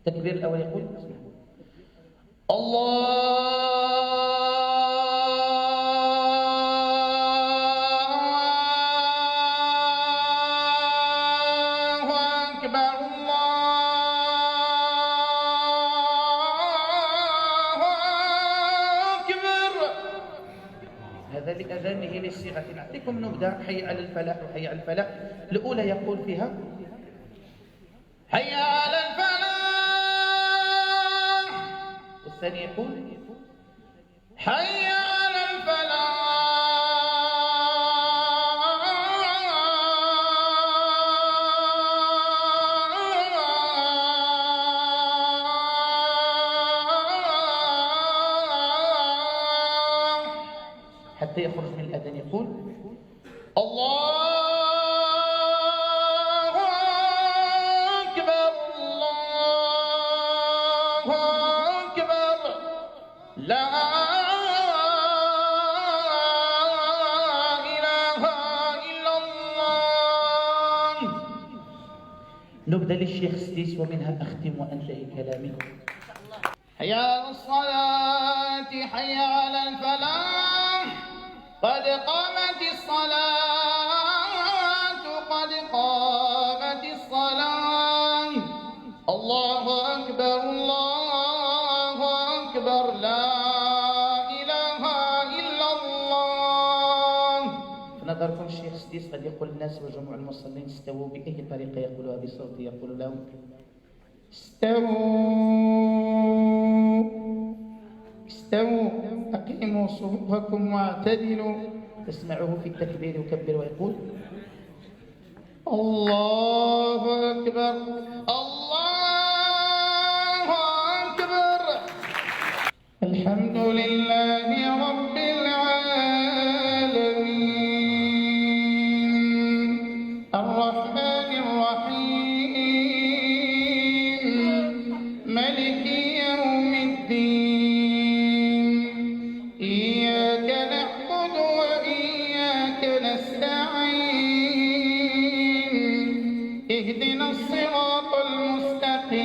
التكبير الأول يقول الله أكبر الله أكبر. هذا لأذانه للصيغة. نعطيكم نبدأ. حي على الفلاح وحي على الفلاح. الأولى يقول فيها حي على الفلاح، والثاني يقول حي على الفلاح. حتى يخرج من الأذان يقول الله أكبر الله أكبر لا إله إلا الله. نبدأ للشيخ سديس ومنها أختم وأنتهي كلامي. حي على الصلاة حي على الفلاح، قد قامت الصلاة قد قامت الصلاة. الله أكبر الله أكبر لا إله إلا الله. فنظركم الشيخ سديس قد يقول الناس وجموع المصلين استووا، بأي طريقة يقولها بصوت يقول لهم استووا استووا أقيموا صفوفكم واعتدلوا. تسمعه في التكبير يكبر ويقول الله أكبر الله أكبر. الحمد لله رب العالمين الرحمن الرحيم ملك يوم الدين. إياك نعبد وإياك نستعين. اهدنا الصراط المستقيم